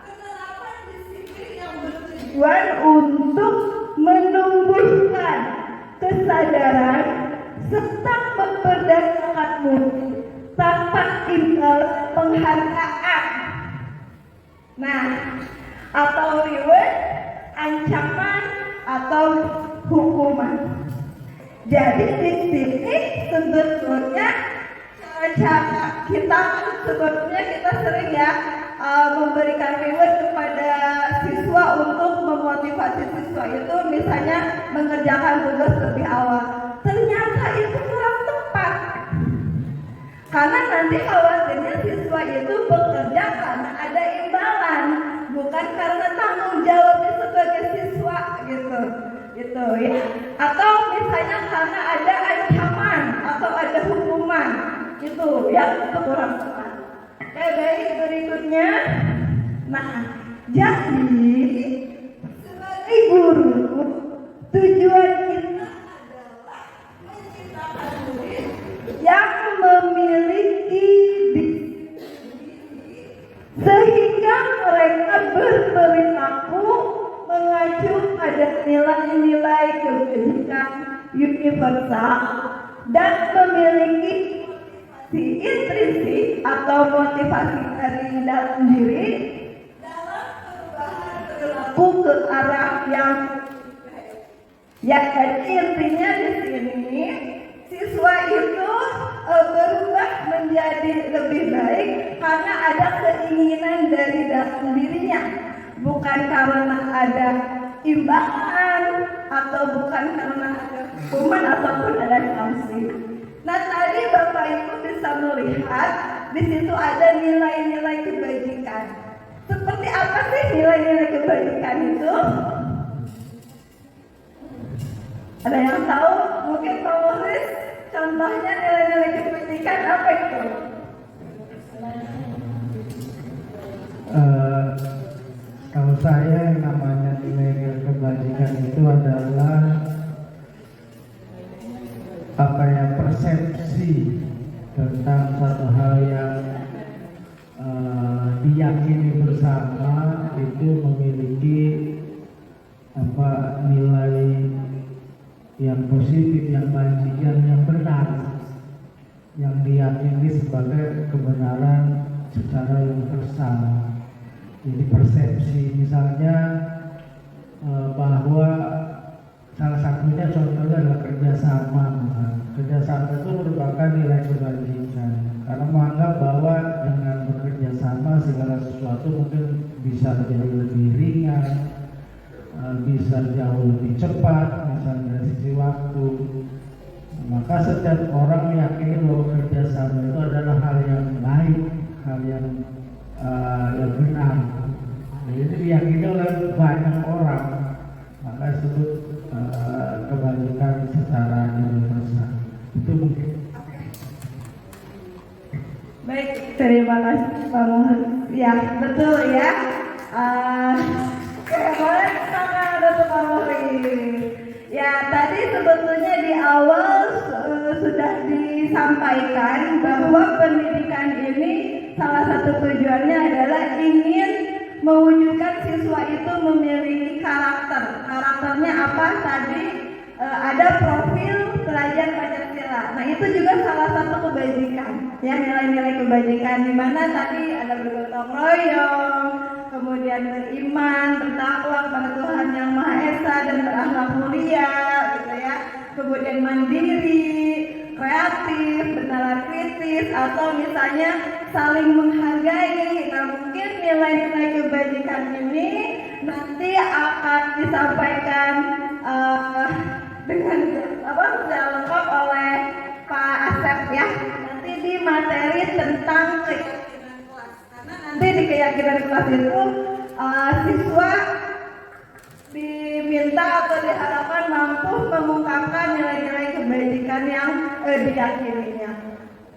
penerapan disiplin yang bertujuan untuk menumbuhkan kesadaran serta memperdayakan murid tanpa timbal penghargaan. Nah, atau reward, ancaman atau hukuman. Jadi di sini sebetulnya cara kita sebetulnya kita sering ya memberikan reward kepada siswa untuk memotivasi siswa itu, misalnya mengerjakan tugas lebih awal. Ternyata itu kurang tepat. Karena nanti khawatirnya siswa itu bekerja karena ada imbalan, bukan karena tanggung jawabnya sebagai siswa gitu ya. Atau misalnya karena ada ancaman atau ada hukuman gitu ya, itu kurang tepat. Oke, baik, berikutnya. Nah, jadi sebagai guru tujuan kita adalah menciptakan murid yang memiliki sehingga mereka berperilaku mengacu pada nilai-nilai kebajikan universal dan memiliki intrinsik atau motivasi dari dalam diri dalam perubahan perilaku ke arah yang ya. Jadi intinya di sini siswa itu berubah menjadi lebih baik karena ada keinginan dari dalam dirinya, bukan karena ada imbalan atau bukan karena ada hukuman ataupun ada sanksi. Nah, tadi Bapak Ibu bisa melihat di situ ada nilai-nilai kebajikan. Seperti apa sih nilai-nilai kebajikan itu? Ada yang tahu? Mungkin Pak Muris, contohnya nilai-nilai kebajikan apa itu? Kalau saya yang namanya nilai kebajikan itu adalah apa ya, persepsi tentang satu hal yang diyakini bersama itu memiliki apa, nilai yang positif, yang baik, yang benar, yang diyakini sebagai kebenaran secara universal. Jadi persepsi, misalnya bahwa salah satunya contohnya adalah kerjasama. Kerjasama itu merupakan nilai kebajikan karena menganggap bahwa dengan bekerja sama segala sesuatu mungkin bisa jadi lebih ringan, bisa jauh lebih cepat, misalnya dari sisi waktu. Maka setiap orang meyakini bahwa kerjasama itu adalah hal yang baik, hal yang benar. Jadi diyakini oleh banyak orang, maka disebut kebajikan secara universal. Itu mungkin. Baik, terima kasih Pak Mohon. Ya, betul ya. Boleh tangan untuk Pak Mohon. Ya, tadi sebetulnya di awal sudah disampaikan bahwa pendidikan ini salah satu tujuannya adalah ingin mewujudkan siswa itu memiliki karakter. Karakternya apa? Tadi ada profil pelajar Pancasila. Nah, itu juga salah satu kebajikan. Ya, nilai-nilai kebajikan di mana tadi ada bergotong royong, kemudian beriman, bertakwa kepada Tuhan Yang Maha Esa dan berakhlak mulia, gitu ya. Kemudian mandiri, kreatif, bernalar kritis, atau misalnya saling menghargai. Nah, mungkin nilai-nilai kebajikan ini nanti akan disampaikan dengan secara lengkap oleh Pak Asep ya. Nanti di materi tentang keyakinan kelas. Karena nanti di keyakinan kelas itu siswa diminta atau diharapkan mampu mengungkapkan nilai-nilai kebajikan yang diyakininya.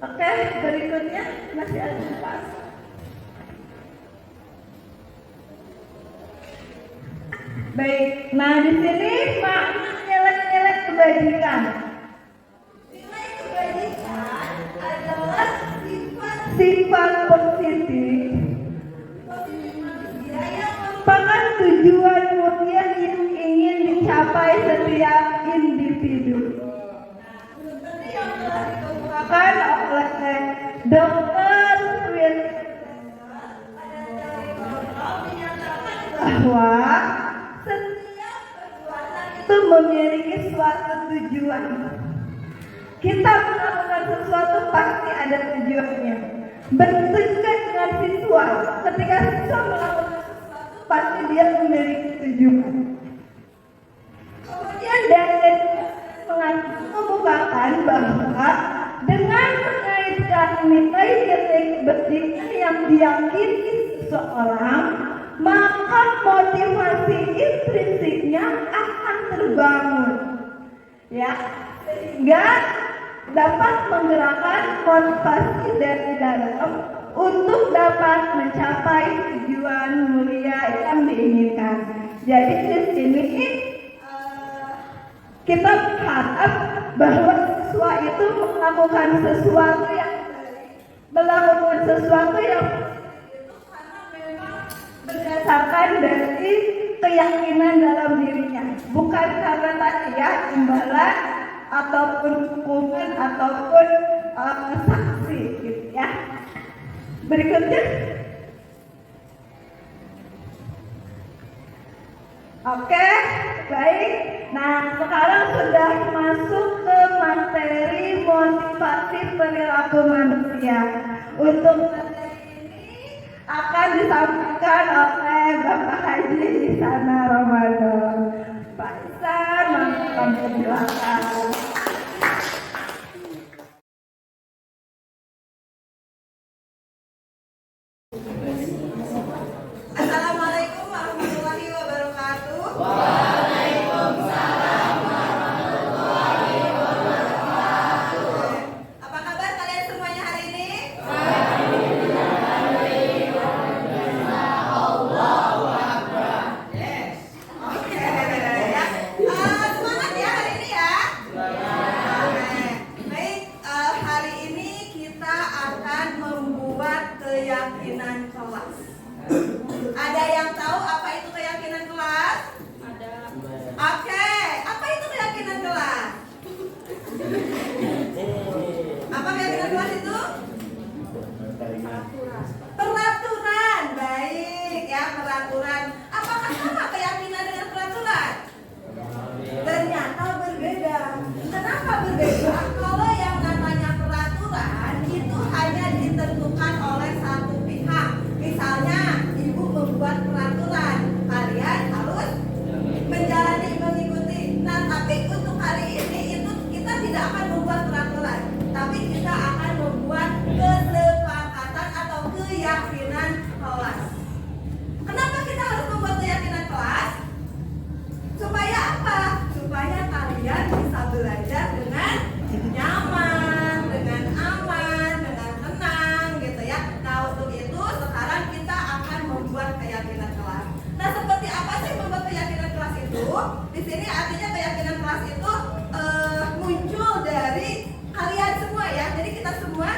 Oke, berikutnya masih ada Pak. Baik, nah di sini makna nilai-nilai kebajikan. Nilai kebajikan adalah sifat positif manusia yang merupakan tujuan mulia yang ingin dicapai setiap individu. Seperti yang telah dikemukakan oleh Dr. bahwa setiap perbuatan itu memiliki suatu tujuan. Kita melakukan sesuatu pasti ada tujuannya. Begitu juga dengan siswa. Ketika siswa melakukan sesuatu pasti dia memiliki tujuan. Kemudian dari mengemukakan bahwa dengan mengaitkan nilai-nilai kebajikan yang diyakini seseorang, maka motivasi intrinsiknya akan terbangun, ya, sehingga dapat menggerakkan motivasi dari dalam untuk dapat mencapai tujuan mulia yang diinginkan. Jadi di sini kita berharap bahwa siswa itu melakukan sesuatu yang berdasarkan dari keyakinan dalam dirinya, bukan karena tadi ya imbalan ataupun hukuman ataupun sanksi, gitu ya. Berikutnya, oke, baik. Nah, sekarang sudah masuk ke materi motivasi perilaku manusia. Untuk materi ini akan disampaikan oleh Bapak Haji di sana Ramadan. Pak Isan, mohon silakan. Assalamualaikum warahmatullahi wabarakatuh. Apa kabar kalian semuanya hari ini? keyakinan kelas. Ada yang tahu apa itu keyakinan kelas? Ada. Oke, apa itu keyakinan kelas? Apa keyakinan kelas itu? Peraturan. Baik ya, peraturan. Apakah sama keyakinan dengan peraturan? Ternyata berbeda. Kenapa berbeda? Kalau yang namanya peraturan itu hanya ditentukan oleh satu pihak. Misalnya, ibu membuat peraturan, kalian harus menjalani, mengikuti. Nah, tapi untuk hari ini itu kita tidak akan membuat peraturan, tapi kita akan membuat kesepakatan atau keyakinan kelas. Kenapa kita harus membuat keyakinan kelas? Supaya apa? Supaya kalian bisa belajar dengan nyaman, dengan aman, dengan tenang gitu ya. Nah, untuk itu sekarang kita akan membuat keyakinan kelas. Nah, seperti apa sih membuat keyakinan kelas itu? Di sini artinya keyakinan kelas itu muncul dari kalian semua ya. Jadi kita semua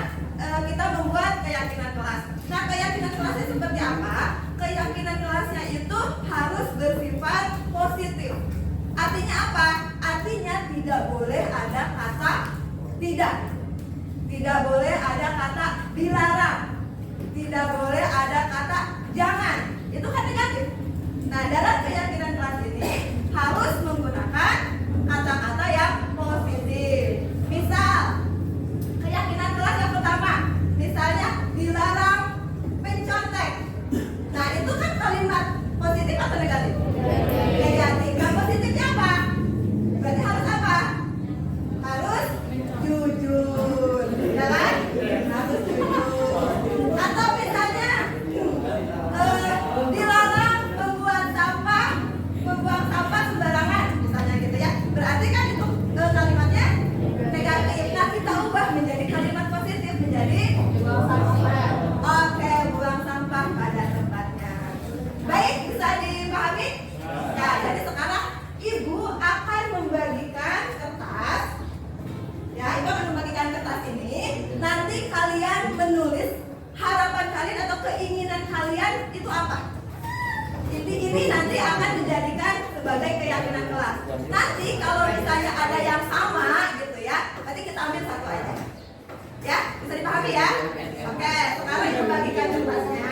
kita membuat keyakinan kelas. Nah, keyakinan kelasnya seperti apa? Keyakinan kelasnya itu harus bersifat positif. Artinya apa? Artinya tidak boleh ada kata tidak. Tidak boleh ada kata dilarang. Tidak boleh ada kata jangan. Itu kan negatif. Nah, dalam keyakinan kelas ini harus menggunakan kata-kata yang positif. Misal, keyakinan kelas yang pertama, misalnya dilarang mencontek. Nah, itu kan kalimat positif atau negatif? Negatif. Nah, positifnya apa? Berarti harus apa? Harus jujur, ya kan? Harus jujur. Atau misalnya dilarang membuang sampah sembarangan, misalnya gitu ya. Berarti kan itu kalimatnya negatif. Nah, kita ubah menjadi kalimat positif, menjadi buang sampah. Oke, buang sampah pada tempatnya. Baik, bisa dipahami? Ya, jadi sekarang ibu akan membagikan kertas. Ya, ibu akan membagikan kertas ini. Nanti kalian menulis harapan kalian atau keinginan kalian itu apa? Ini nanti akan dijadikan sebagai keyakinan kelas. Nanti kalau misalnya ada yang sama gitu ya, nanti kita ambil satu aja. Ya, bisa dipahami ya? Oke, sekarang ibu bagikan kertasnya.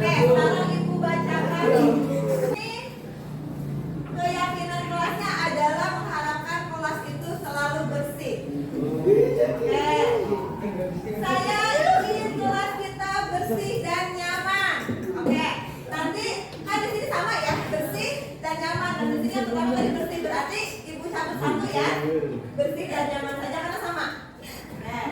Oke, sekarang ibu bacakan. Ini keyakinan kelasnya adalah mengharapkan kelas itu selalu bersih. Oke, saya ingin kelas kita bersih dan nyaman. Oke, nanti kan di sini sama ya, bersih dan nyaman. Dan di sini yang pertama tadi bersih berarti ibu satu-satu ya, bersih dan nyaman saja karena sama. Oke.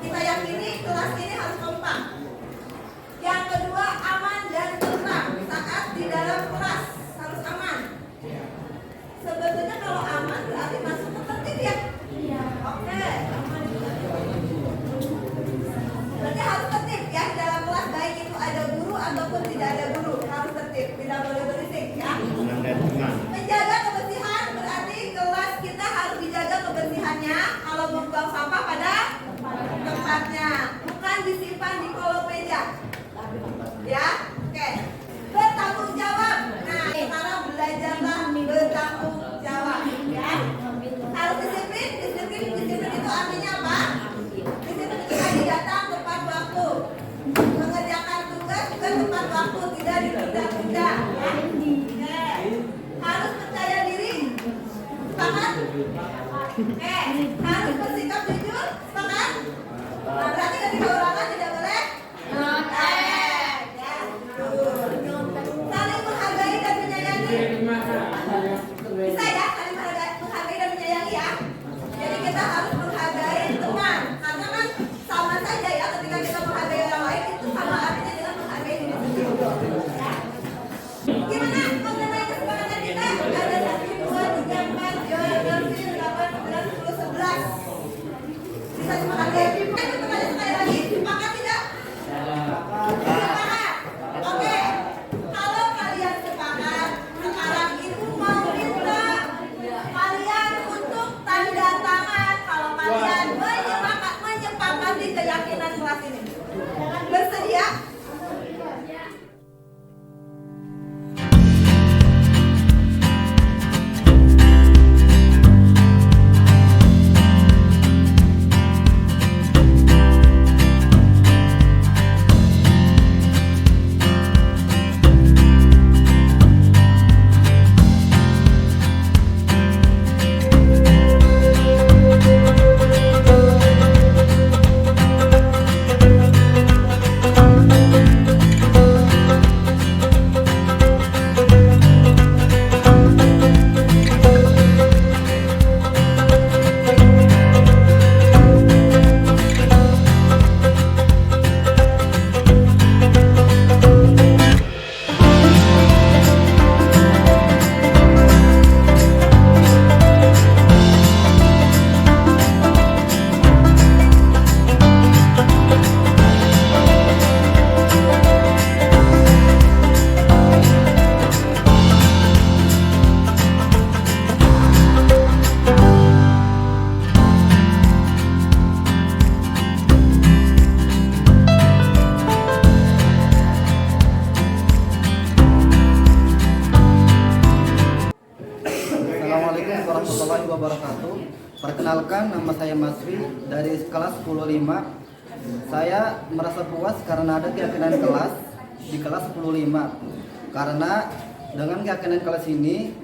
Kita yakini kelas ini harus kompak. Yang kedua, aman dan tenang saat di dalam kelas, harus aman. Sebetulnya kalau aman berarti masuk ke tertib ya? Iya. Oke. Berarti harus tertib ya di dalam kelas, baik itu ada guru ataupun tidak ada guru, harus tertib, tidak boleh berisik ya. Menjaga kebersihan berarti kelas kita harus dijaga kebersihannya. Kalau membuang sampah pada tempatnya, bukan disimpan di kolong meja. Ya, oke. Bertanggung jawab. Nah, sekarang belajarlah bertanggung jawab. Ya, harus disiplin. Disiplin itu artinya apa? Disiplin itu tadi datang tepat waktu, mengerjakan tugas juga tepat waktu, tidak ditunda-tunda. Ya, oke. Harus percaya diri. Sepakat? Harus bersikap jujur. Sepakat? Nah, berarti ketika ulangan tidak boleh? Ya, saling menghargai dan menyayangi. Bisa ya, saling menghargai dan menyayangi ya. Jadi kita harus menghargai teman. Karena kan sama saja ya, ketika kita menghargai orang lain itu sama artinya dengan menghargai diri sendiri. Ya. Gimana mengenai kesepakatan kita? Ada 1, 2, 3, 4, 5, 6, 7, 8, 9, 10, 11. Bisa disepakati? Ayo pertanyaan sekali lagi. warahmatullahi wabarakatuh. Perkenalkan, nama saya Masri dari kelas 105. Saya merasa puas karena ada keyakinan kelas di kelas 105. Karena dengan keyakinan kelas ini,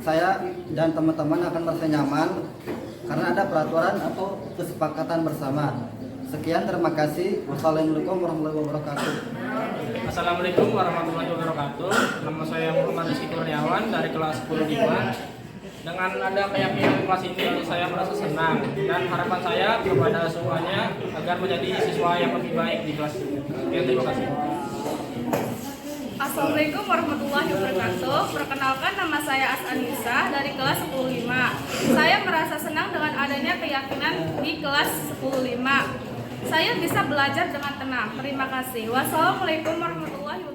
saya dan teman-teman akan merasa nyaman karena ada peraturan atau kesepakatan bersama. Sekian, terima kasih. Wassalamualaikum warahmatullahi wabarakatuh. Assalamualaikum warahmatullahi wabarakatuh. Nama saya Muhammad Rizky Kurniawan dari kelas 105. Dengan ada keyakinan kelas ini, saya merasa senang dan harapan saya kepada semuanya agar menjadi siswa yang lebih baik di kelas ini. Terima kasih. Assalamualaikum warahmatullahi wabarakatuh. Perkenalkan, nama saya Asanisa dari kelas 105. Saya merasa senang dengan adanya keyakinan di kelas 105. Saya bisa belajar dengan tenang. Terima kasih. Wassalamualaikum warahmatullahi wabarakatuh.